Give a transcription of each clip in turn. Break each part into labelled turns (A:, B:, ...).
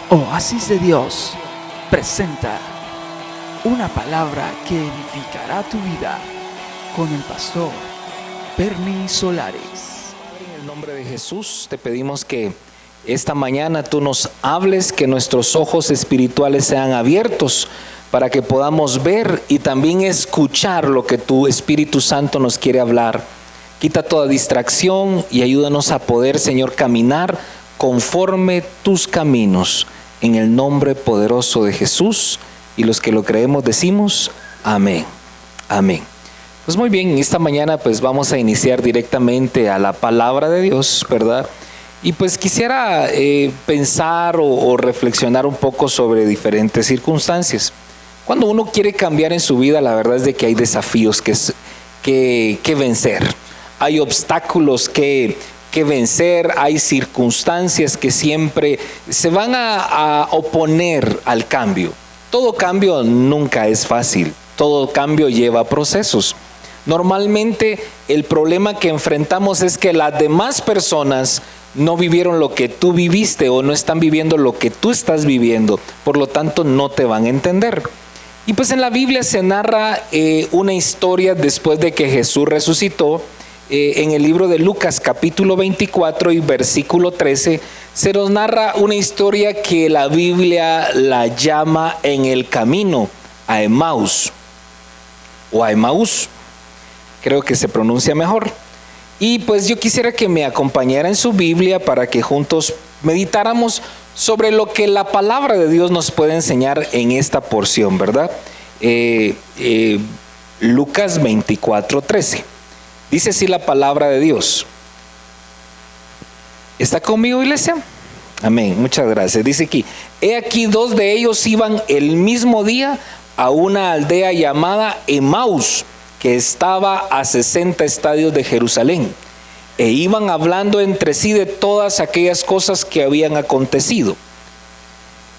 A: Oasis de Dios presenta una palabra que edificará tu vida con el pastor Bernie Solares.
B: En el nombre de Jesús te pedimos que esta mañana tú nos hables, que nuestros ojos espirituales sean abiertos para que podamos ver y también escuchar lo que tu Espíritu Santo nos quiere hablar. Quita toda distracción y ayúdanos a poder, Señor, caminar conforme tus caminos. En el nombre poderoso de Jesús, y los que lo creemos decimos amén, amén. Pues muy bien, esta mañana pues vamos a iniciar directamente a la palabra de Dios, ¿verdad? Y pues quisiera pensar o reflexionar un poco sobre diferentes circunstancias. Cuando uno quiere cambiar en su vida, la verdad es de que hay desafíos que vencer. Hay obstáculos que vencer, hay circunstancias que siempre se van a oponer al cambio. Todo cambio nunca es fácil, todo cambio lleva procesos. Normalmente el problema que enfrentamos es que las demás personas no vivieron lo que tú viviste o no están viviendo lo que tú estás viviendo, por lo tanto no te van a entender. Y pues en la Biblia se narra una historia después de que Jesús resucitó. En el libro de Lucas capítulo 24 y versículo 13 se nos narra una historia que la Biblia la llama En el camino a Emaús o a Emaús, creo que se pronuncia mejor. Y pues yo quisiera que me acompañara en su Biblia para que juntos meditáramos sobre lo que la palabra de Dios nos puede enseñar en esta porción, ¿verdad? Lucas 24:13. Dice así la palabra de Dios. ¿Está conmigo, iglesia? Amén, muchas gracias. Dice aquí: he aquí dos de ellos iban el mismo día a una aldea llamada Emaús, que estaba a 60 estadios de Jerusalén, e iban hablando entre sí de todas aquellas cosas que habían acontecido.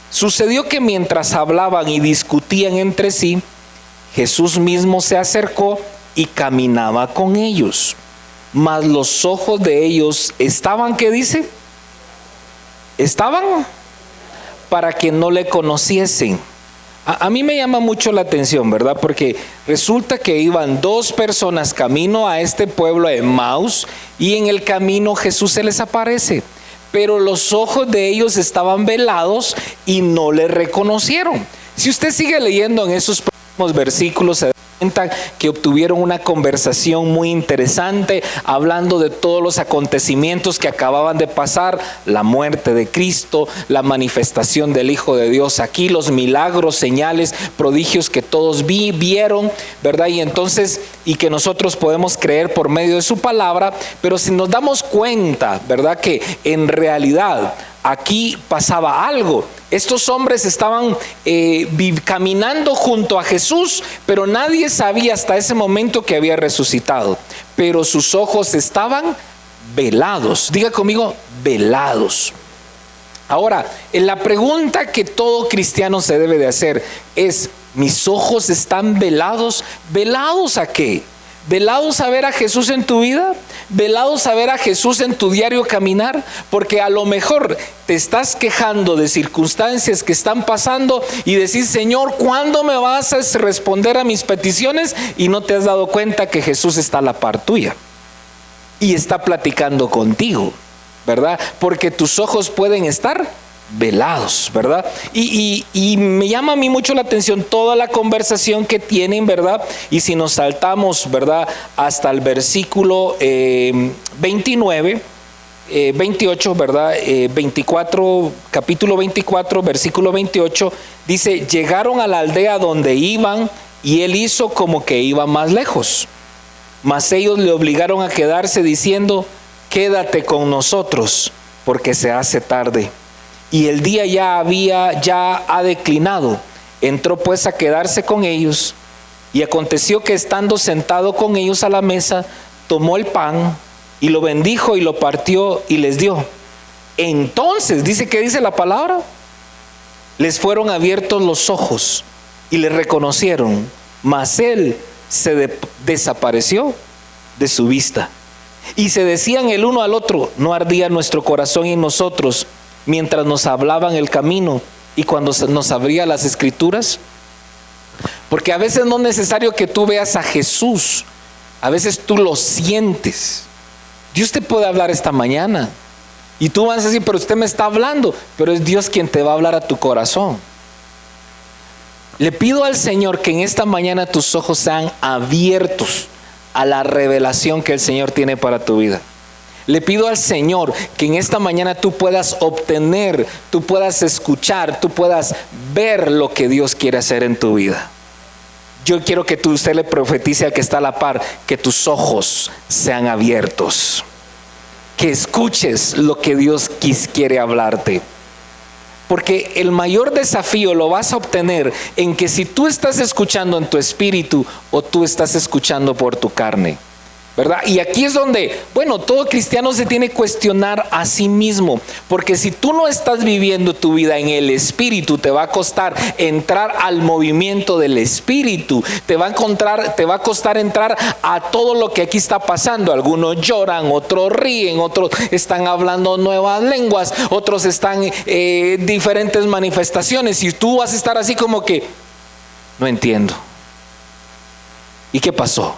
B: Sucedió que mientras hablaban y discutían entre sí, Jesús mismo se acercó y caminaba con ellos, mas los ojos de ellos estaban, ¿qué dice? Estaban para que no le conociesen. A mí me llama mucho la atención, ¿verdad? Porque resulta que iban dos personas camino a este pueblo de Emaús, y en el camino Jesús se les aparece, pero los ojos de ellos estaban velados y no le reconocieron. Si usted sigue leyendo en esos próximos versículos, se que obtuvieron una conversación muy interesante, hablando de todos los acontecimientos que acababan de pasar, la muerte de Cristo, la manifestación del Hijo de Dios aquí, los milagros, señales, prodigios que todos vieron, ¿verdad? Y entonces, y que nosotros podemos creer por medio de su palabra. Pero si nos damos cuenta, ¿verdad?, que en realidad aquí pasaba algo. Estos hombres estaban caminando junto a Jesús, pero nadie sabía hasta ese momento que había resucitado. Pero sus ojos estaban velados. Diga conmigo, velados. Ahora, la pregunta que todo cristiano se debe de hacer es: ¿mis ojos están velados? ¿Velados a qué? ¿Velados a ver a Jesús en tu vida? ¿Velados a ver a Jesús en tu diario caminar? Porque a lo mejor te estás quejando de circunstancias que están pasando y decís: Señor, ¿cuándo me vas a responder a mis peticiones? Y no te has dado cuenta que Jesús está a la par tuya y está platicando contigo, ¿verdad? Porque tus ojos pueden estar velados, ¿verdad? Y me llama a mí mucho la atención toda la conversación que tienen, ¿verdad? Y si nos saltamos, ¿verdad?, hasta el versículo 28, ¿verdad? 24, capítulo 24, versículo 28, dice: llegaron a la aldea donde iban, y él hizo como que iba más lejos, mas ellos le obligaron a quedarse, diciendo: quédate con nosotros, porque se hace tarde y el día ya ha declinado. Entró pues a quedarse con ellos, y aconteció que estando sentado con ellos a la mesa, tomó el pan y lo bendijo y lo partió y les dio. Entonces, ¿qué dice la palabra? Les fueron abiertos los ojos y le reconocieron, mas él se desapareció de su vista. Y se decían el uno al otro: ¿no ardía nuestro corazón en nosotros mientras nos hablaba en el camino y cuando nos abría las escrituras? Porque a veces no es necesario que tú veas a Jesús, a veces tú lo sientes. Dios te puede hablar esta mañana y tú vas a decir, pero usted me está hablando, pero es Dios quien te va a hablar a tu corazón. Le pido al Señor que en esta mañana tus ojos sean abiertos a la revelación que el Señor tiene para tu vida. Le pido al Señor que en esta mañana tú puedas obtener, tú puedas escuchar, tú puedas ver lo que Dios quiere hacer en tu vida. Yo quiero que usted le profetice al que está a la par, que tus ojos sean abiertos, que escuches lo que Dios quiere hablarte. Porque el mayor desafío lo vas a obtener en que si tú estás escuchando en tu espíritu o tú estás escuchando por tu carne, ¿verdad? Y aquí es donde, bueno, todo cristiano se tiene que cuestionar a sí mismo, porque si tú no estás viviendo tu vida en el espíritu, te va a costar entrar al movimiento del espíritu, te va a costar entrar a todo lo que aquí está pasando. Algunos lloran, otros ríen, otros están hablando nuevas lenguas, otros están diferentes manifestaciones, y tú vas a estar así como que, no entiendo. ¿Y qué pasó?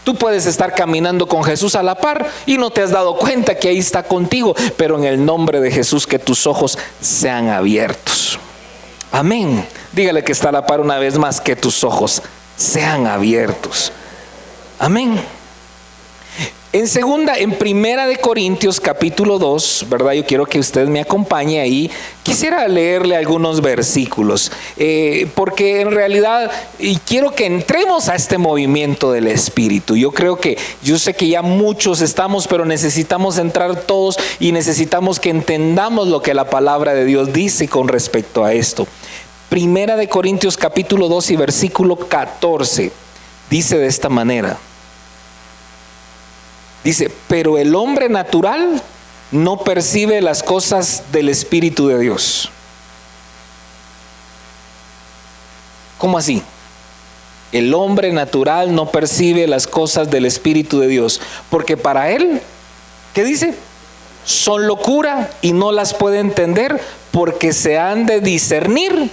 B: Tú puedes estar caminando con Jesús a la par y no te has dado cuenta que ahí está contigo, pero en el nombre de Jesús que tus ojos sean abiertos. Amén. Dígale que está a la par una vez más, que tus ojos sean abiertos. Amén. En Primera de Corintios capítulo 2, ¿verdad? Yo quiero que usted me acompañe ahí. Quisiera leerle algunos versículos, porque en realidad quiero que entremos a este movimiento del Espíritu. Yo sé que ya muchos estamos, pero necesitamos entrar todos y necesitamos que entendamos lo que la palabra de Dios dice con respecto a esto. Primera de Corintios capítulo 2 y versículo 14, dice de esta manera. Dice, pero el hombre natural no percibe las cosas del Espíritu de Dios. ¿Cómo así? El hombre natural no percibe las cosas del Espíritu de Dios, porque para él, ¿qué dice? Son locura y no las puede entender, porque se han de discernir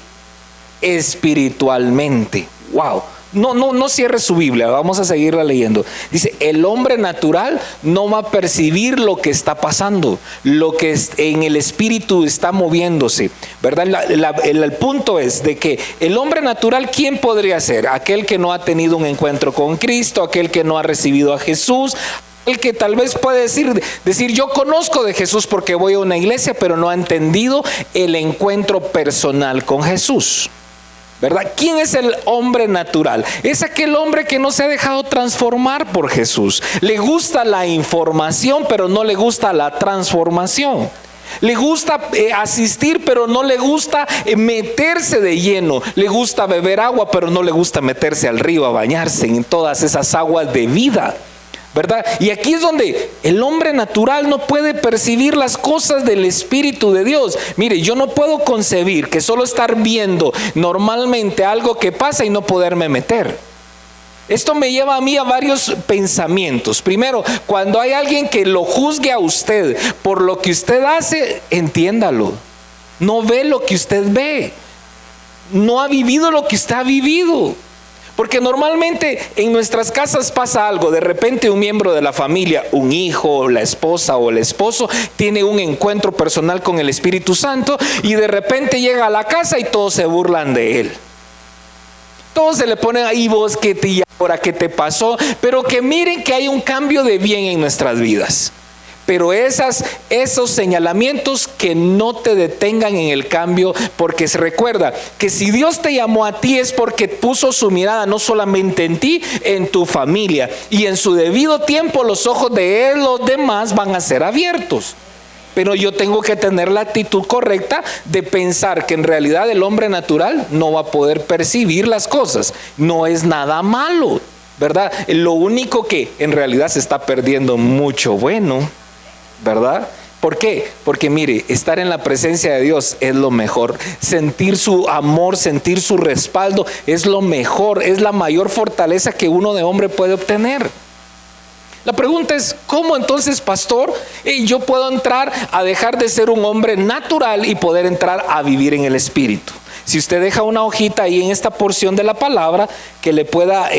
B: espiritualmente. Wow. No cierre su Biblia, vamos a seguirla leyendo. Dice, el hombre natural no va a percibir lo que está pasando, lo que en el espíritu está moviéndose, ¿verdad? El punto es de que el hombre natural, ¿quién podría ser? Aquel que no ha tenido un encuentro con Cristo, aquel que no ha recibido a Jesús, el que tal vez puede decir yo conozco de Jesús porque voy a una iglesia, pero no ha entendido el encuentro personal con Jesús, ¿verdad? ¿Quién es el hombre natural? Es aquel hombre que no se ha dejado transformar por Jesús. Le gusta la información, pero no le gusta la transformación. Le gusta asistir, pero no le gusta meterse de lleno. Le gusta beber agua, pero no le gusta meterse al río a bañarse en todas esas aguas de vida, ¿verdad? Y aquí es donde el hombre natural no puede percibir las cosas del Espíritu de Dios. Mire, yo no puedo concebir que solo estar viendo normalmente algo que pasa y no poderme meter. Esto me lleva a mí a varios pensamientos. Primero, cuando hay alguien que lo juzgue a usted por lo que usted hace, entiéndalo. No ve lo que usted ve. No ha vivido lo que usted ha vivido. Porque normalmente en nuestras casas pasa algo. De repente un miembro de la familia, un hijo, la esposa o el esposo, tiene un encuentro personal con el Espíritu Santo y de repente llega a la casa y todos se burlan de él. Todos se le ponen ahí, vos qué te, ahora qué te pasó. Pero que miren que hay un cambio de bien en nuestras vidas. Pero esos señalamientos que no te detengan en el cambio, porque se recuerda que si Dios te llamó a ti es porque puso su mirada no solamente en ti, en tu familia, y en su debido tiempo los ojos de él, los demás van a ser abiertos. Pero yo tengo que tener la actitud correcta de pensar que en realidad el hombre natural no va a poder percibir las cosas. No es nada malo, ¿verdad? Lo único que en realidad se está perdiendo mucho bueno, ¿verdad? ¿Por qué? Porque mire, estar en la presencia de Dios es lo mejor. Sentir su amor, sentir su respaldo es lo mejor, es la mayor fortaleza que uno de hombre puede obtener. La pregunta es, ¿cómo entonces, pastor, yo puedo entrar a dejar de ser un hombre natural y poder entrar a vivir en el Espíritu? Si usted deja una hojita ahí en esta porción de la palabra que le pueda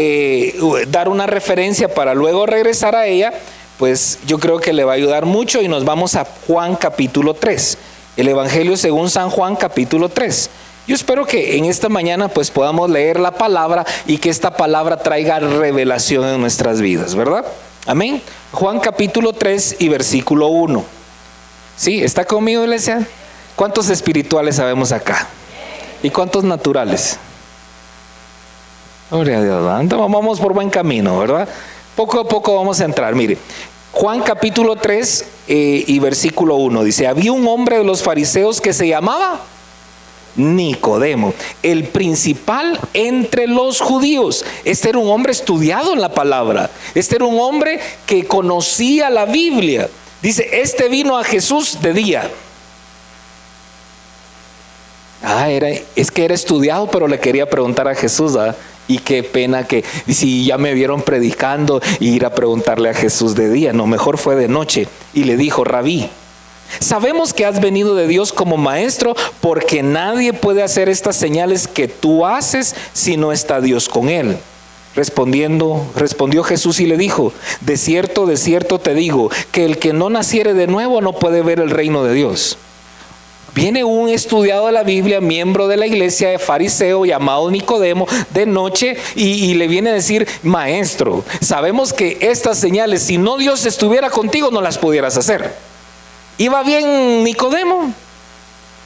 B: dar una referencia para luego regresar a ella, pues yo creo que le va a ayudar mucho, y nos vamos a Juan capítulo 3, el Evangelio según San Juan capítulo 3. Yo espero que en esta mañana pues podamos leer la palabra y que esta palabra traiga revelación en nuestras vidas, ¿verdad? Amén. Juan capítulo 3 y versículo 1. ¿Sí? ¿Está conmigo, iglesia? ¿Cuántos espirituales sabemos acá? ¿Y cuántos naturales? Gloria a Dios, ¿verdad? Entonces vamos por buen camino, ¿verdad? Poco a poco vamos a entrar. Mire, Juan capítulo 3 y versículo 1 dice: había un hombre de los fariseos que se llamaba Nicodemo, el principal entre los judíos. Este era un hombre estudiado en la palabra. Este era un hombre que conocía la Biblia. Dice, este vino a Jesús de día. Es que era estudiado, pero le quería preguntar a Jesús, y qué pena que si ya me vieron predicando y ir a preguntarle a Jesús de día. No, mejor fue de noche. Y le dijo: Rabí, sabemos que has venido de Dios como maestro, porque nadie puede hacer estas señales que tú haces si no está Dios con él. Respondió Jesús y le dijo: de cierto te digo, que el que no naciere de nuevo no puede ver el reino de Dios. Viene un estudiado de la Biblia, miembro de la iglesia, de fariseo, llamado Nicodemo, de noche, y le viene a decir: maestro, sabemos que estas señales, si no Dios estuviera contigo, no las pudieras hacer. ¿Iba bien Nicodemo?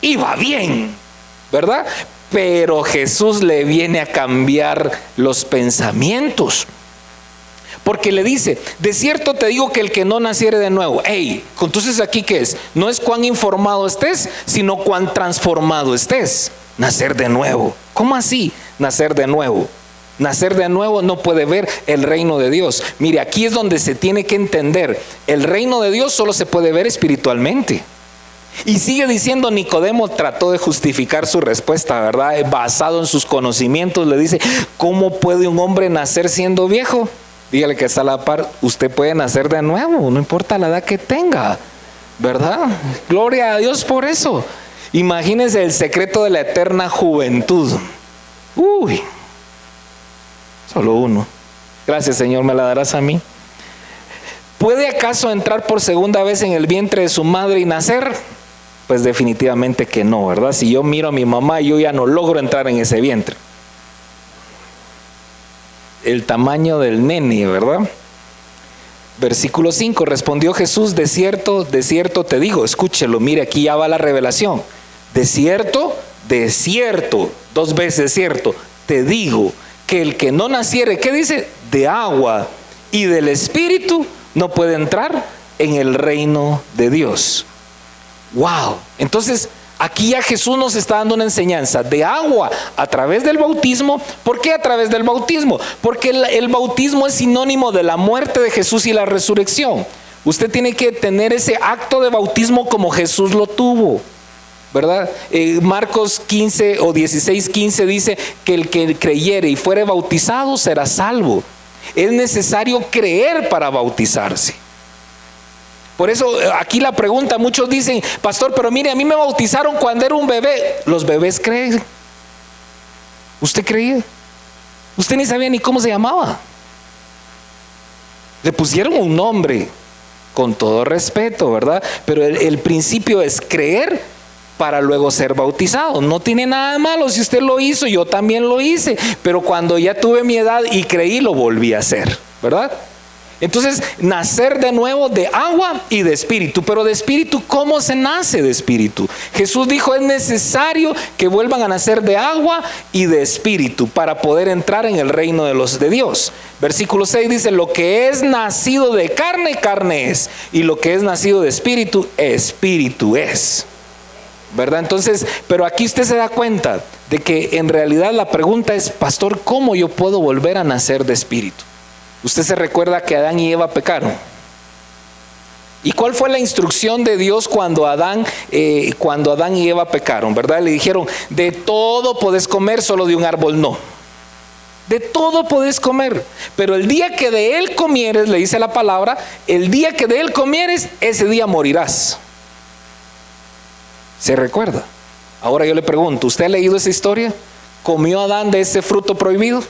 B: Iba bien, ¿verdad? Pero Jesús le viene a cambiar los pensamientos, porque le dice: de cierto te digo que el que no naciere de nuevo. Entonces aquí ¿qué es? No es cuán informado estés, sino cuán transformado estés. Nacer de nuevo. ¿Cómo así nacer de nuevo? Nacer de nuevo no puede ver el reino de Dios. Mire, aquí es donde se tiene que entender: el reino de Dios solo se puede ver espiritualmente. Y sigue diciendo, Nicodemo trató de justificar su respuesta, ¿verdad? Basado en sus conocimientos, le dice: ¿cómo puede un hombre nacer siendo viejo? Dígale que está a la par: usted puede nacer de nuevo, no importa la edad que tenga, ¿verdad? Gloria a Dios por eso. Imagínense el secreto de la eterna juventud. Solo uno. Gracias, Señor, ¿me la darás a mí? ¿Puede acaso entrar por segunda vez en el vientre de su madre y nacer? Pues definitivamente que no, ¿verdad? Si yo miro a mi mamá, yo ya no logro entrar en ese vientre. El tamaño del nene, ¿verdad? Versículo 5, respondió Jesús: de cierto te digo. Escúchelo, mire, aquí ya va la revelación. De cierto, 2 veces cierto, te digo, que el que no naciere, ¿qué dice? De agua y del Espíritu, no puede entrar en el reino de Dios. Wow. Entonces aquí ya Jesús nos está dando una enseñanza de agua a través del bautismo. ¿Por qué a través del bautismo? Porque el bautismo es sinónimo de la muerte de Jesús y la resurrección. Usted tiene que tener ese acto de bautismo como Jesús lo tuvo, ¿verdad? Marcos 15 o 16:15 dice que el que creyere y fuere bautizado será salvo. Es necesario creer para bautizarse. Por eso aquí la pregunta, muchos dicen: pastor, pero mire, a mí me bautizaron cuando era un bebé. Los bebés creen. ¿Usted creía? Usted ni sabía ni cómo se llamaba. Le pusieron un nombre, con todo respeto, ¿verdad? Pero el principio es creer para luego ser bautizado. No tiene nada de malo si usted lo hizo, yo también lo hice, pero cuando ya tuve mi edad y creí, lo volví a hacer, ¿verdad? Entonces, nacer de nuevo de agua y de espíritu. Pero de espíritu, ¿cómo se nace de espíritu? Jesús dijo: es necesario que vuelvan a nacer de agua y de espíritu para poder entrar en el reino de Dios. Versículo 6 dice: lo que es nacido de carne, carne es, y lo que es nacido de espíritu, espíritu es, ¿verdad? Entonces, pero aquí usted se da cuenta de que en realidad la pregunta es: pastor, ¿cómo yo puedo volver a nacer de espíritu? Usted se recuerda que Adán y Eva pecaron. ¿Y cuál fue la instrucción de Dios cuando Adán y Eva pecaron? ¿Verdad? Le dijeron: de todo podés comer, solo de un árbol no. De todo podés comer, pero el día que de él comieres, le dice la palabra, el día que de él comieres, ese día morirás. ¿Se recuerda? Ahora yo le pregunto, ¿usted ha leído esa historia? ¿Comió Adán de ese fruto prohibido?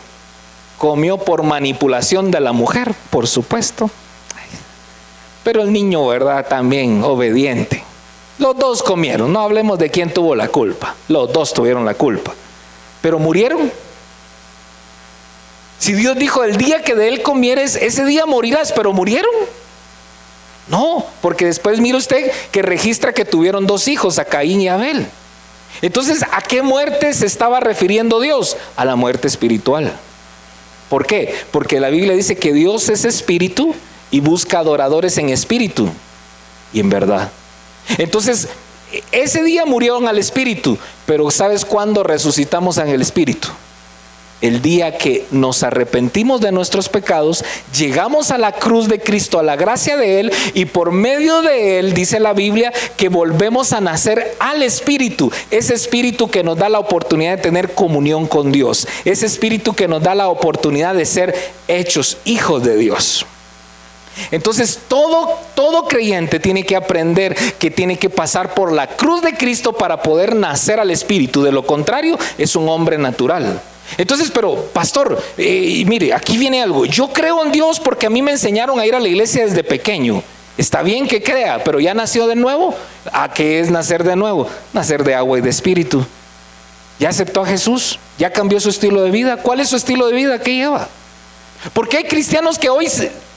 B: Comió por manipulación de la mujer, por supuesto. Pero el niño, ¿verdad? También obediente. Los dos comieron, no hablemos de quién tuvo la culpa. Los dos tuvieron la culpa. Pero murieron. Si Dios dijo, el día que de él comieres, ese día morirás, pero murieron. No, porque después mire usted que registra que tuvieron 2 hijos, a Caín y a Abel. Entonces, ¿a qué muerte se estaba refiriendo Dios? A la muerte espiritual. ¿Por qué? Porque la Biblia dice que Dios es espíritu y busca adoradores en espíritu y en verdad. Entonces, ese día murieron al espíritu, pero ¿sabes cuándo resucitamos en el espíritu? El día que nos arrepentimos de nuestros pecados, llegamos a la cruz de Cristo, a la gracia de Él, y por medio de Él, dice la Biblia, que volvemos a nacer al Espíritu. Ese Espíritu que nos da la oportunidad de tener comunión con Dios. Ese Espíritu que nos da la oportunidad de ser hechos hijos de Dios. Entonces todo creyente tiene que aprender que tiene que pasar por la cruz de Cristo para poder nacer al Espíritu. De lo contrario, es un hombre natural. Entonces, pero pastor, mire, aquí viene algo. Yo creo en Dios porque a mí me enseñaron a ir a la iglesia desde pequeño. Está bien que crea, pero ya nació de nuevo. ¿A qué es nacer de nuevo? Nacer de agua y de espíritu. ¿Ya aceptó a Jesús? ¿Ya cambió su estilo de vida? ¿Cuál es su estilo de vida? ¿Qué lleva? Porque hay cristianos que hoy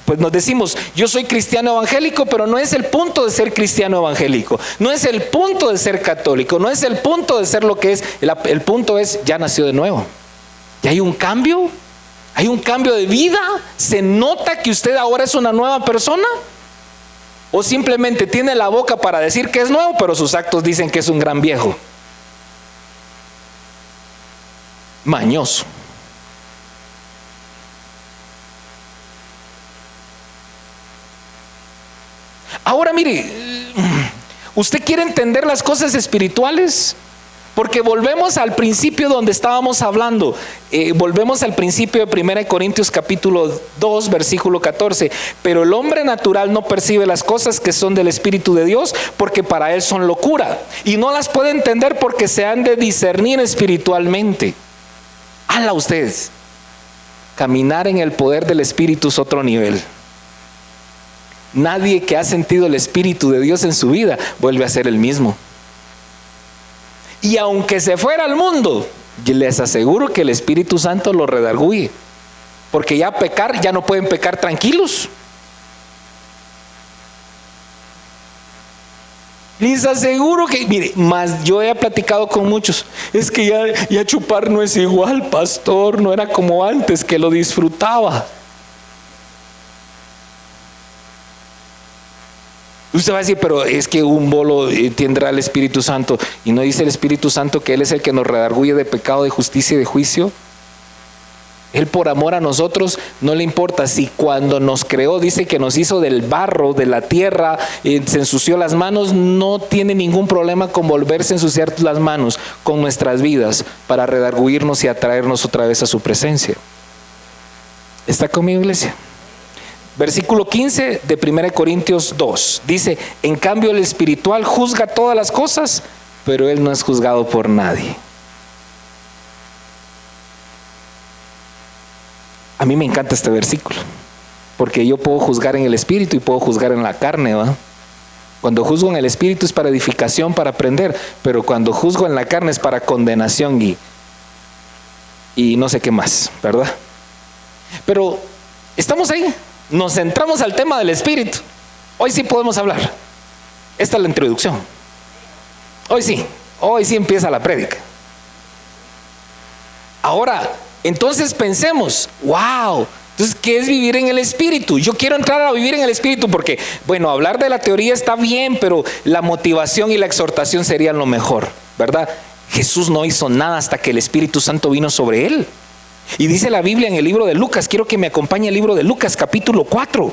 B: pues nos decimos, yo soy cristiano evangélico, pero no es el punto de ser cristiano evangélico, no es el punto de ser católico, no es el punto de ser lo que es, el punto es, ya nació de nuevo. ¿Y hay un cambio? ¿Hay un cambio de vida? ¿Se nota que usted ahora es una nueva persona? ¿O simplemente tiene la boca para decir que es nuevo, pero sus actos dicen que es un gran viejo? Mañoso. Ahora mire, ¿usted quiere entender las cosas espirituales? Porque volvemos al principio donde estábamos hablando, volvemos al principio de 1 Corintios capítulo 2 versículo 14, pero el hombre natural no percibe las cosas que son del Espíritu de Dios porque para él son locura y no las puede entender porque se han de discernir espiritualmente. Hala ustedes, caminar en el poder del Espíritu es otro nivel. Nadie que ha sentido el Espíritu de Dios en su vida vuelve a ser el mismo. Y aunque se fuera al mundo, les aseguro que el Espíritu Santo lo redarguye. Porque ya pecar, ya no pueden pecar tranquilos. Les aseguro que, mire, más yo he platicado con muchos. Es que ya chupar no es igual, pastor, no era como antes que lo disfrutaba. Usted va a decir, pero es que un bolo tendrá el Espíritu Santo. ¿Y no dice el Espíritu Santo que Él es el que nos redarguye de pecado, de justicia y de juicio? Él por amor a nosotros no le importa si cuando nos creó dice que nos hizo del barro, de la tierra, se ensució las manos, no tiene ningún problema con volverse a ensuciar las manos con nuestras vidas para redarguirnos y atraernos otra vez a su presencia. ¿Está conmigo, iglesia? Versículo 15 de 1 Corintios 2 dice, en cambio el espiritual juzga todas las cosas, pero él no es juzgado por nadie. A mí me encanta este versículo, porque yo puedo juzgar en el espíritu y puedo juzgar en la carne, ¿va? Cuando juzgo en el espíritu es para edificación, para aprender, pero cuando juzgo en la carne es para condenación y no sé qué más, ¿verdad? Pero estamos ahí. Nos centramos al tema del Espíritu. Hoy sí podemos hablar. Esta es la introducción. Hoy sí empieza la prédica. Ahora, entonces pensemos, wow, entonces ¿qué es vivir en el Espíritu? Yo quiero entrar a vivir en el Espíritu porque, bueno, hablar de la teoría está bien, pero la motivación y la exhortación serían lo mejor, ¿verdad? Jesús no hizo nada hasta que el Espíritu Santo vino sobre él. Y dice la Biblia en el libro de Lucas, quiero que me acompañe el libro de Lucas capítulo 4,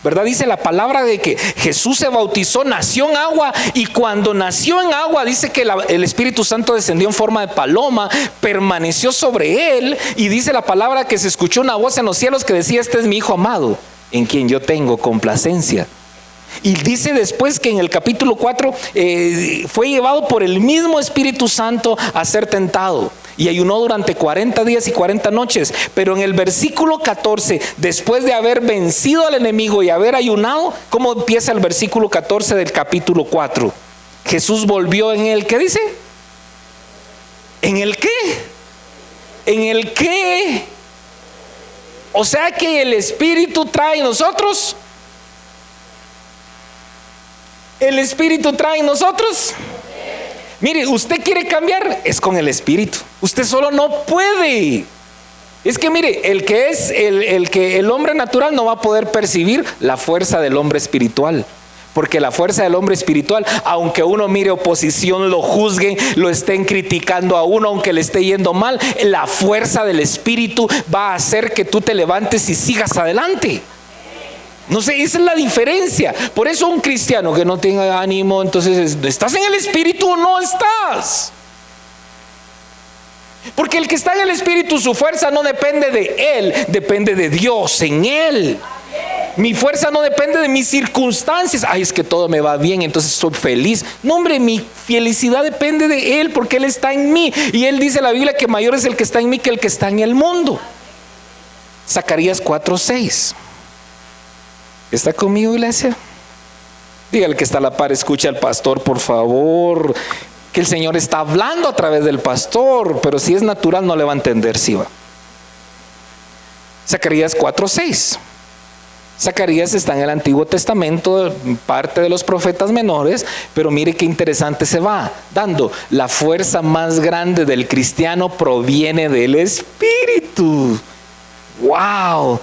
B: ¿verdad? Dice la palabra de que Jesús se bautizó, nació en agua, y cuando nació en agua dice que el Espíritu Santo descendió en forma de paloma, permaneció sobre él, y dice la palabra que se escuchó una voz en los cielos que decía: este es mi Hijo amado, en quien yo tengo complacencia. Y dice después que en el capítulo 4 fue llevado por el mismo Espíritu Santo a ser tentado, y ayunó durante 40 días y 40 noches. Pero en el versículo 14, después de haber vencido al enemigo y haber ayunado, ¿cómo empieza el versículo 14 del capítulo 4? Jesús volvió en el, ¿qué dice? ¿En el qué? ¿En el qué? O sea que el Espíritu trae en nosotros. ¿El Espíritu trae en nosotros? Mire, usted quiere cambiar, es con el Espíritu. Usted solo no puede. Es que mire, el hombre natural no va a poder percibir la fuerza del hombre espiritual. Porque la fuerza del hombre espiritual, aunque uno mire oposición, lo juzguen, lo estén criticando a uno, aunque le esté yendo mal, la fuerza del Espíritu va a hacer que tú te levantes y sigas adelante. No sé, esa es la diferencia. Por eso un cristiano que no tenga ánimo, entonces, ¿estás en el Espíritu o no estás? Porque el que está en el Espíritu, su fuerza no depende de él, depende de Dios en él. Mi fuerza no depende de mis circunstancias. Ay, es que todo me va bien, entonces soy feliz. No, hombre, mi felicidad depende de él, porque él está en mí. Y él dice en la Biblia que mayor es el que está en mí que el que está en el mundo. Zacarías 4:6. ¿Está conmigo, iglesia? Dígale que está a la par, escucha al pastor, por favor. Que el Señor está hablando a través del pastor, pero si es natural no le va a entender, si va. Zacarías 4:6. Zacarías está en el Antiguo Testamento, parte de los profetas menores, pero mire qué interesante se va dando. La fuerza más grande del cristiano proviene del Espíritu. ¡Wow!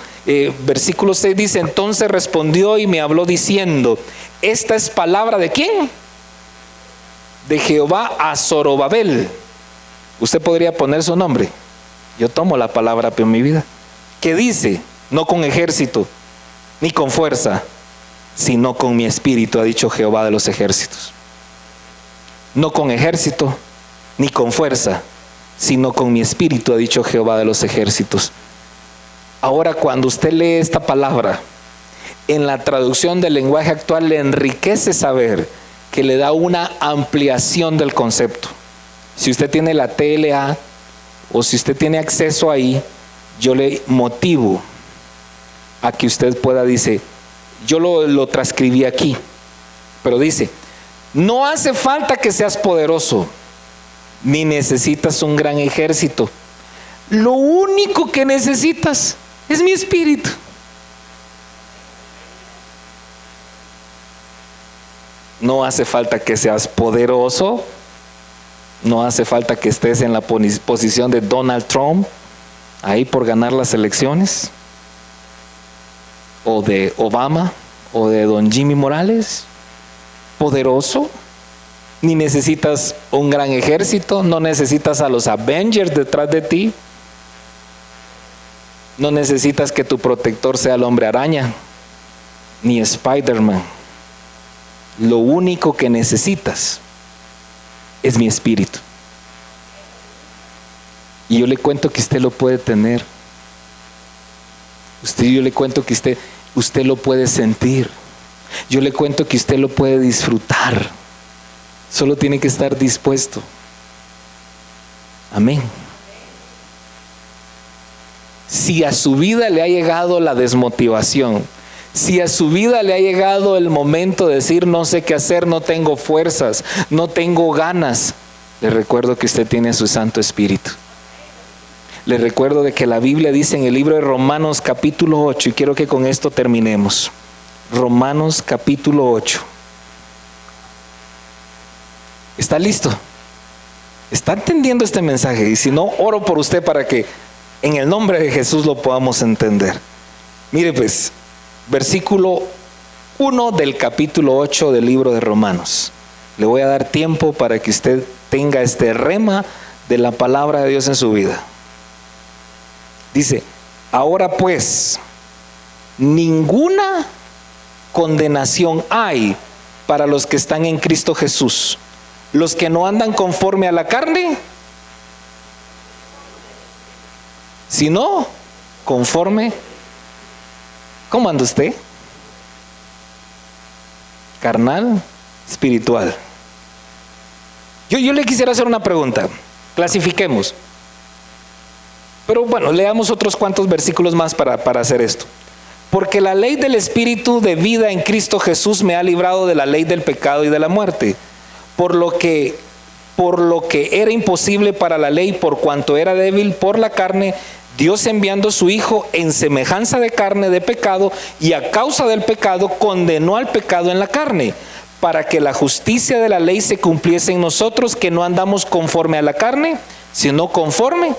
B: Versículo 6 dice: entonces respondió y me habló diciendo: esta es palabra ¿de quién? De Jehová a Zorobabel. Usted podría poner su nombre. Yo tomo la palabra en mi vida. ¿Qué dice? No con ejército ni con fuerza, sino con mi espíritu, ha dicho Jehová de los ejércitos. No con ejército ni con fuerza, sino con mi espíritu, ha dicho Jehová de los ejércitos. Ahora, cuando usted lee esta palabra en la traducción del lenguaje actual, le enriquece saber que le da una ampliación del concepto. Si usted tiene la TLA o si usted tiene acceso ahí, yo le motivo a que usted pueda, dice, yo lo transcribí aquí, pero dice: no hace falta que seas poderoso, ni necesitas un gran ejército. Lo único que necesitas es mi espíritu. No hace falta que seas poderoso, no hace falta que estés en la posición de Donald Trump, ahí por ganar las elecciones, o de Obama, o de don Jimmy Morales. Poderoso, ni necesitas un gran ejército, no necesitas a los Avengers detrás de ti. No necesitas que tu protector sea el hombre araña, ni Spider-Man. Lo único que necesitas es mi espíritu. Y yo le cuento que usted lo puede tener. Yo le cuento que usted lo puede sentir. Yo le cuento que usted lo puede disfrutar. Solo tiene que estar dispuesto. Amén. Si a su vida le ha llegado la desmotivación, si a su vida le ha llegado el momento de decir: no sé qué hacer, no tengo fuerzas, no tengo ganas, le recuerdo que usted tiene su Santo Espíritu. Le recuerdo de que la Biblia dice en el libro de Romanos capítulo 8, y quiero que con esto terminemos. Romanos capítulo 8. ¿Está listo? ¿Está entendiendo este mensaje? Y si no, oro por usted para que en el nombre de Jesús lo podamos entender. Mire pues, versículo 1 del capítulo 8 del libro de Romanos. Le voy a dar tiempo para que usted tenga este rema de la palabra de Dios en su vida. Dice: ahora pues, ninguna condenación hay para los que están en Cristo Jesús, los que no andan conforme a la carne, sino conforme. ¿Cómo anda usted? Carnal, espiritual. Yo le quisiera hacer una pregunta. Clasifiquemos. Pero bueno, leamos otros cuantos versículos más para hacer esto. Porque la ley del Espíritu de vida en Cristo Jesús me ha librado de la ley del pecado y de la muerte. Por lo que era imposible para la ley, por cuanto era débil por la carne, Dios enviando a su Hijo en semejanza de carne de pecado, y a causa del pecado condenó al pecado en la carne, para que la justicia de la ley se cumpliese en nosotros, que no andamos conforme a la carne, sino conforme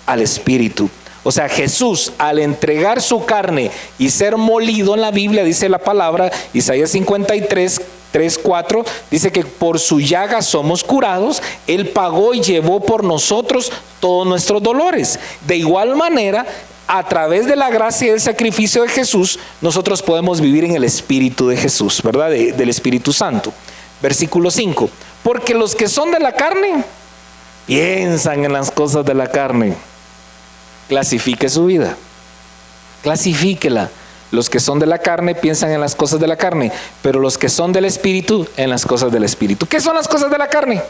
B: al Espíritu. O sea, Jesús, al entregar su carne y ser molido, en la Biblia dice la palabra, Isaías 53, 3, 4, dice que por su llaga somos curados. Él pagó y llevó por nosotros todos nuestros dolores. De igual manera, a través de la gracia y del sacrificio de Jesús, nosotros podemos vivir en el Espíritu de Jesús, ¿verdad? Del Espíritu Santo. Versículo 5. Porque los que son de la carne, piensan en las cosas de la carne. Clasifique su vida. Clasifíquela. Los que son de la carne piensan en las cosas de la carne, pero los que son del Espíritu, en las cosas del Espíritu. ¿Qué son las cosas de la carne?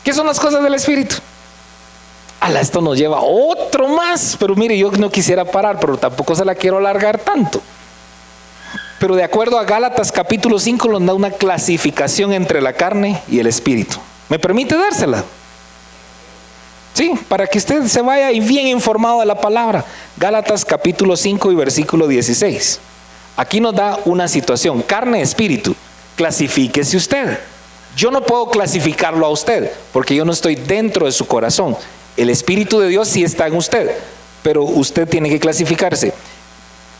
B: ¿Qué son las cosas del Espíritu? Esto nos lleva a otro más, pero mire, yo no quisiera parar, pero tampoco se la quiero alargar tanto. Pero de acuerdo a Gálatas capítulo 5 nos da una clasificación entre la carne y el Espíritu. ¿Me permite dársela? Sí, para que usted se vaya y bien informado de la palabra. Gálatas capítulo 5 y versículo 16. Aquí nos da una situación, carne, espíritu. Clasifíquese usted. Yo no puedo clasificarlo a usted, porque yo no estoy dentro de su corazón. El Espíritu de Dios sí está en usted, pero usted tiene que clasificarse.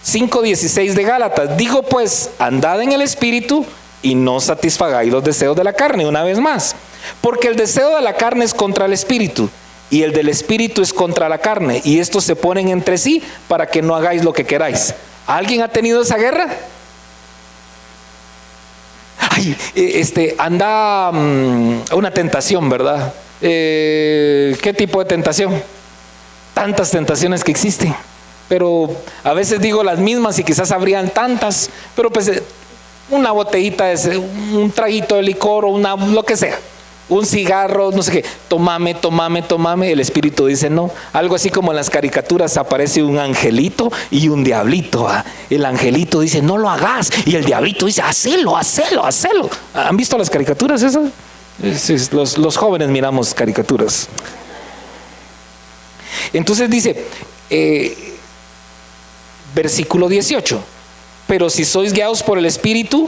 B: 5:16 de Gálatas. Digo pues, andad en el Espíritu y no satisfagáis los deseos de la carne. Una vez más, porque el deseo de la carne es contra el Espíritu, y el del Espíritu es contra la carne, y estos se ponen entre sí para que no hagáis lo que queráis. ¿Alguien ha tenido esa guerra? Anda una tentación, ¿verdad? ¿Qué tipo de tentación? Tantas tentaciones que existen, pero a veces digo las mismas y quizás habrían tantas, pero pues una botellita, un traguito de licor o lo que sea, un cigarro, no sé qué, tomame, el Espíritu dice no. Algo así como en las caricaturas aparece un angelito y un diablito. El angelito dice no lo hagas, y el diablito dice hacelo. ¿Han visto las caricaturas esas? Los jóvenes miramos caricaturas. Entonces dice, versículo 18, pero si sois guiados por el Espíritu,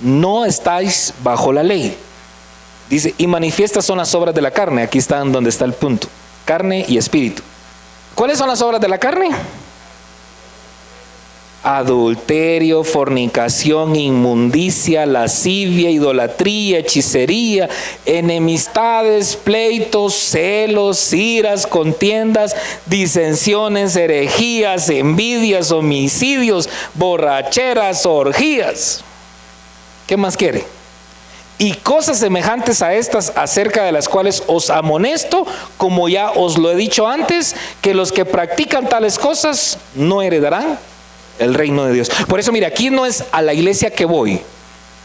B: no estáis bajo la ley. Dice, y manifiestas son las obras de la carne. Aquí está donde está el punto, carne y espíritu. ¿Cuáles son las obras de la carne? Adulterio, fornicación, inmundicia, lascivia, idolatría, hechicería, enemistades, pleitos, celos, iras, contiendas, disensiones, herejías, envidias, homicidios, borracheras, orgías. ¿Qué más quiere? Y cosas semejantes a estas, acerca de las cuales os amonesto, como ya os lo he dicho antes, que los que practican tales cosas no heredarán el reino de Dios. Por eso, mire, aquí no es a la iglesia que voy,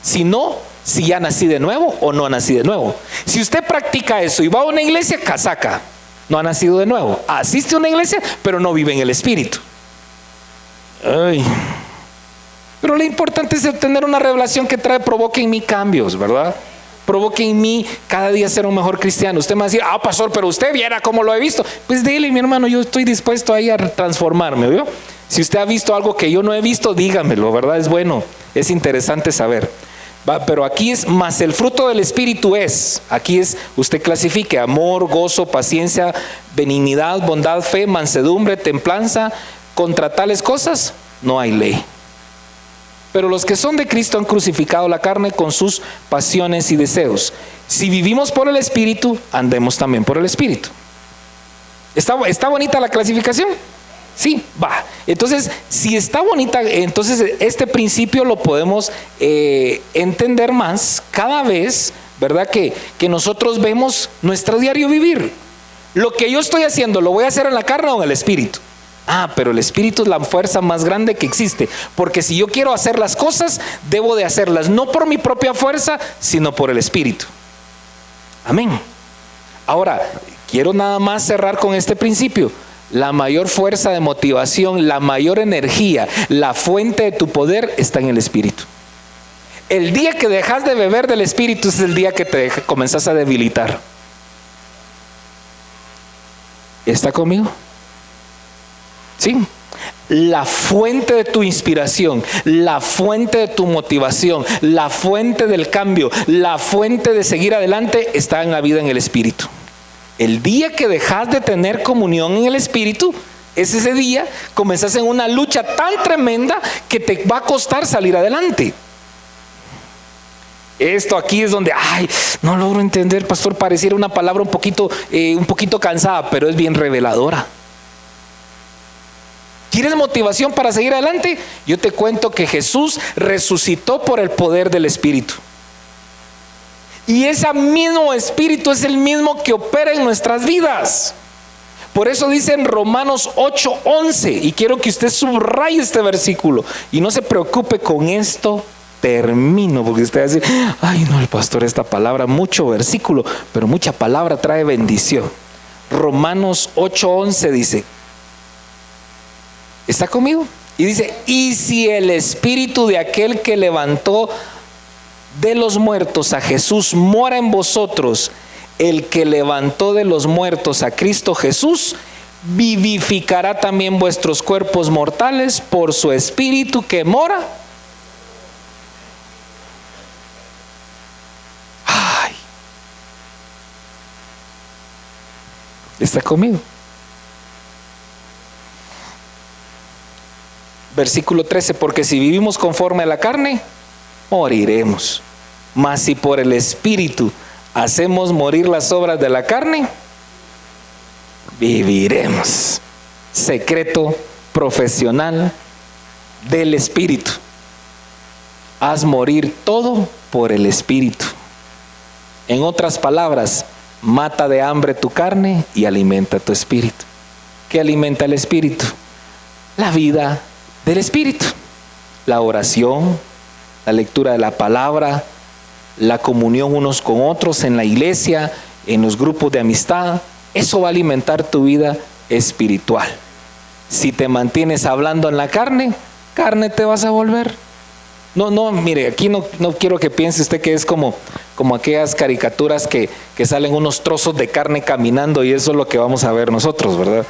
B: sino si ya nací de nuevo o no nací de nuevo. Si usted practica eso y va a una iglesia, casaca, no ha nacido de nuevo. Asiste a una iglesia, pero no vive en el Espíritu. Pero lo importante es tener una revelación que provoque en mí cambios, ¿verdad? Provoque en mí cada día ser un mejor cristiano. Usted me va a decir, pastor, pero usted viera cómo lo he visto. Pues dile, mi hermano, yo estoy dispuesto ahí a transformarme, ¿vio? Si usted ha visto algo que yo no he visto, dígamelo, ¿verdad? Es bueno, es interesante saber. Pero aquí es, más el fruto del Espíritu aquí es, usted clasifique, amor, gozo, paciencia, benignidad, bondad, fe, mansedumbre, templanza. Contra tales cosas no hay ley. Pero los que son de Cristo han crucificado la carne con sus pasiones y deseos. Si vivimos por el Espíritu, andemos también por el Espíritu. ¿Está bonita la clasificación? Sí, va. Entonces, si está bonita, entonces este principio lo podemos entender más cada vez, ¿verdad? Que nosotros vemos nuestro diario vivir. Lo que yo estoy haciendo, ¿lo voy a hacer en la carne o en el espíritu? Pero el espíritu es la fuerza más grande que existe, porque si yo quiero hacer las cosas, debo de hacerlas no por mi propia fuerza, sino por el espíritu. Amén. Ahora, quiero nada más cerrar con este principio. La mayor fuerza de motivación, la mayor energía, la fuente de tu poder está en el espíritu. El día que dejas de beber del espíritu es el día que te comenzás a debilitar. ¿Está conmigo? Sí. La fuente de tu inspiración, la fuente de tu motivación, la fuente del cambio, la fuente de seguir adelante está en la vida en el espíritu. El día que dejas de tener comunión en el espíritu, es ese día comenzás en una lucha tan tremenda que te va a costar salir adelante. Esto aquí es donde, no logro entender, pastor, pareciera una palabra un poquito cansada, pero es bien reveladora. ¿Quieres motivación para seguir adelante? Yo te cuento que Jesús resucitó por el poder del Espíritu. Y ese mismo Espíritu es el mismo que opera en nuestras vidas. Por eso dice en Romanos 8:11, y quiero que usted subraye este versículo y no se preocupe, con esto termino, porque usted va a decir, no, el pastor, esta palabra, mucho versículo, pero mucha palabra trae bendición. Romanos 8:11 dice, ¿está conmigo? Y dice, y si el espíritu de aquel que levantó de los muertos a Jesús mora en vosotros, el que levantó de los muertos a Cristo Jesús vivificará también vuestros cuerpos mortales por su espíritu que mora. ¿Está conmigo? Versículo 13, porque si vivimos conforme a la carne, moriremos. Mas si por el Espíritu hacemos morir las obras de la carne, viviremos. Secreto profesional del Espíritu. Haz morir todo por el Espíritu. En otras palabras, mata de hambre tu carne y alimenta tu espíritu. ¿Qué alimenta el espíritu? La vida del espíritu. La oración, la lectura de la palabra, la comunión unos con otros en la iglesia, en los grupos de amistad. Eso va a alimentar tu vida espiritual. Si te mantienes hablando en la carne, carne te vas a volver. No, mire, aquí no quiero que piense usted que es como aquellas caricaturas que salen unos trozos de carne caminando, y eso es lo que vamos a ver nosotros, ¿verdad?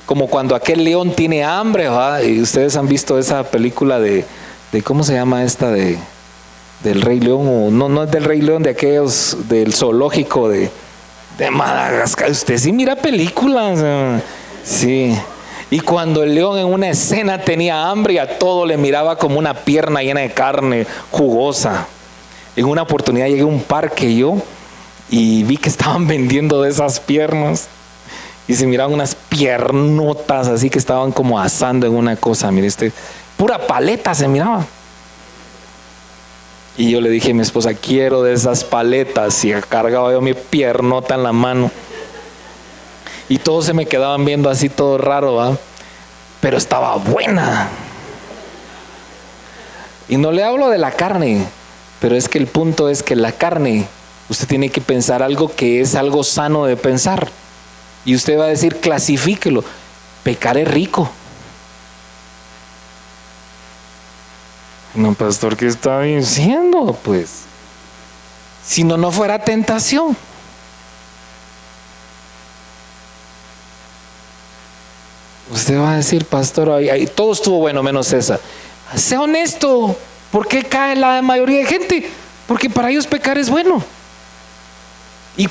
B: Como cuando aquel león tiene hambre, ¿verdad? Y ustedes han visto esa película de ¿cómo se llama esta? Del Rey León, o no es del Rey León, de aquellos del zoológico de Madagascar. Usted sí mira películas, sí. Y cuando el león en una escena tenía hambre, y a todo le miraba como una pierna llena de carne jugosa. En una oportunidad llegué a un parque yo y vi que estaban vendiendo de esas piernas, y se miraban unas piernotas así que estaban como asando en una cosa, mire, pura paleta se miraba. Y yo le dije a mi esposa, quiero de esas paletas, y cargaba yo mi piernota en la mano. Y todos se me quedaban viendo así todo raro, ¿va? Pero estaba buena. Y no le hablo de la carne, pero es que el punto es que la carne, usted tiene que pensar algo que es algo sano de pensar. Y usted va a decir, clasifíquelo, pecar es rico. No, pastor, ¿qué está diciendo? Pues, si no fuera tentación. Usted va a decir, pastor, todo estuvo bueno menos esa. Sea honesto. ¿Por qué cae la mayoría de gente? Porque para ellos pecar es bueno.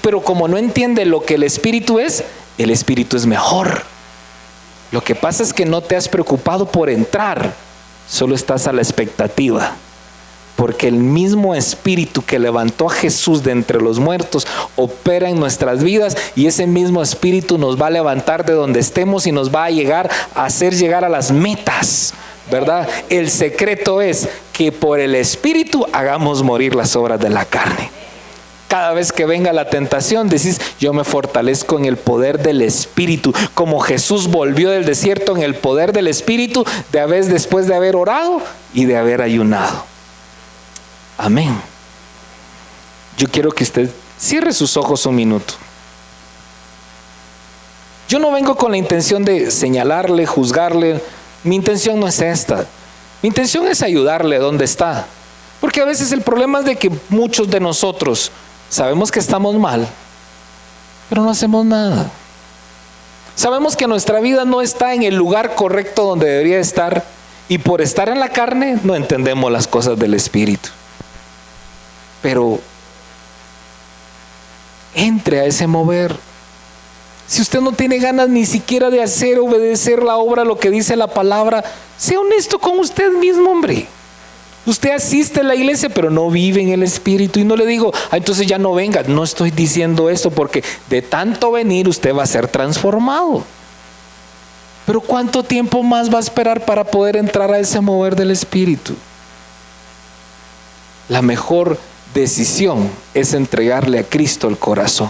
B: Pero como no entiende lo que el espíritu es mejor. Lo que pasa es que no te has preocupado por entrar, solo estás a la expectativa. porque el mismo Espíritu que levantó a Jesús de entre los muertos opera en nuestras vidas, y ese mismo Espíritu nos va a levantar de donde estemos y nos va a hacer llegar a las metas, ¿verdad? El secreto es que por el Espíritu hagamos morir las obras de la carne. Cada vez que venga la tentación, decís: yo me fortalezco en el poder del Espíritu, como Jesús volvió del desierto en el poder del Espíritu, después de haber orado y de haber ayunado. Amén. Yo quiero que usted cierre sus ojos un minuto. Yo no vengo con la intención de señalarle, juzgarle. Mi intención no es esta. Mi intención es ayudarle donde está. Porque a veces el problema es de que muchos de nosotros sabemos que estamos mal, pero no hacemos nada. Sabemos que nuestra vida no está en el lugar correcto donde debería estar, y por estar en la carne no entendemos las cosas del Espíritu. Pero entre a ese mover. Si usted no tiene ganas ni siquiera de obedecer la obra, lo que dice la palabra, sea honesto con usted mismo, hombre. Usted asiste a la iglesia, pero no vive en el Espíritu. Y no le digo: entonces ya no venga. No estoy diciendo esto, porque de tanto venir usted va a ser transformado. Pero ¿cuánto tiempo más va a esperar para poder entrar a ese mover del Espíritu? La mejor decisión es entregarle a Cristo el corazón.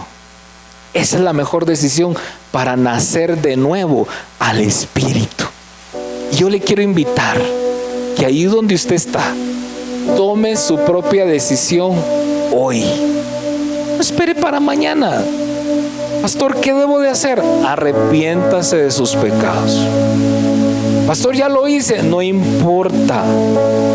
B: Esa es la mejor decisión para nacer de nuevo al Espíritu. Y yo le quiero invitar que ahí donde usted está, tome su propia decisión hoy. No espere para mañana. Pastor, ¿qué debo de hacer? Arrepiéntase de sus pecados. Pastor, ya lo hice. No importa.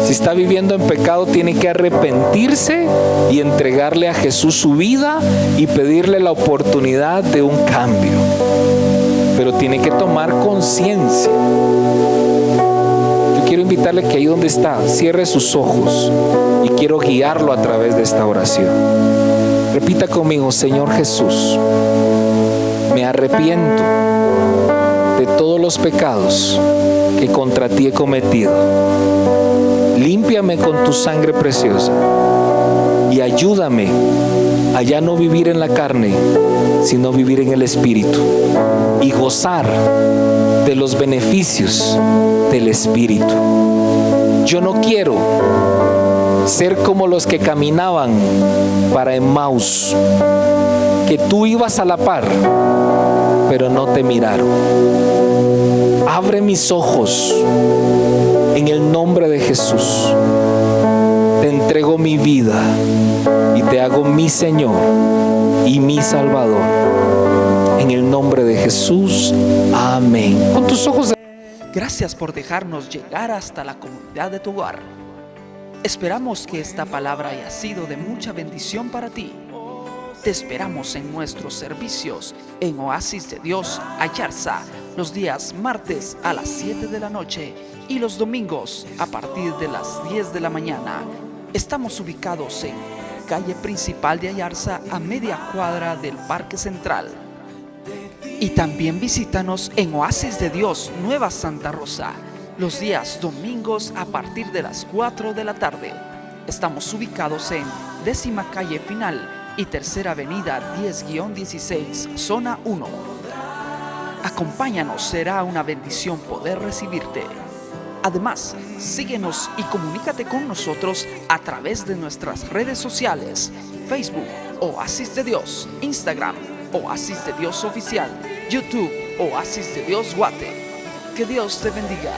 B: Si está viviendo en pecado, tiene que arrepentirse y entregarle a Jesús su vida y pedirle la oportunidad de un cambio. Pero tiene que tomar conciencia. Yo quiero invitarle que ahí donde está, cierre sus ojos, y quiero guiarlo a través de esta oración. Repita conmigo: Señor Jesús, me arrepiento de todos los pecados que contra ti he cometido. Límpiame con tu sangre preciosa y ayúdame a ya no vivir en la carne, sino vivir en el Espíritu y gozar de los beneficios del Espíritu. Yo no quiero ser como los que caminaban para Emmaus, que tú ibas a la par, pero no te miraron. Abre mis ojos en el nombre de Jesús. Te entrego mi vida y te hago mi Señor y mi Salvador. En el nombre de Jesús. Amén. Con tus ojos.
A: Gracias por dejarnos llegar hasta la comunidad de tu hogar. Esperamos que esta palabra haya sido de mucha bendición para ti. Te esperamos en nuestros servicios en Oasis de Dios, Ayarza, los días martes a las 7 de la noche y los domingos a partir de las 10 de la mañana. Estamos ubicados en calle principal de Ayarza, a media cuadra del Parque Central. Y también visítanos en Oasis de Dios, Nueva Santa Rosa, los días domingos a partir de las 4 de la tarde. Estamos ubicados en 10ª calle final y 3ª avenida 10-16, zona 1. Acompáñanos, será una bendición poder recibirte. Además, síguenos y comunícate con nosotros a través de nuestras redes sociales: Facebook, Oasis de Dios; Instagram, Oasis de Dios Oficial; YouTube, Oasis de Dios Guate. Que Dios te bendiga.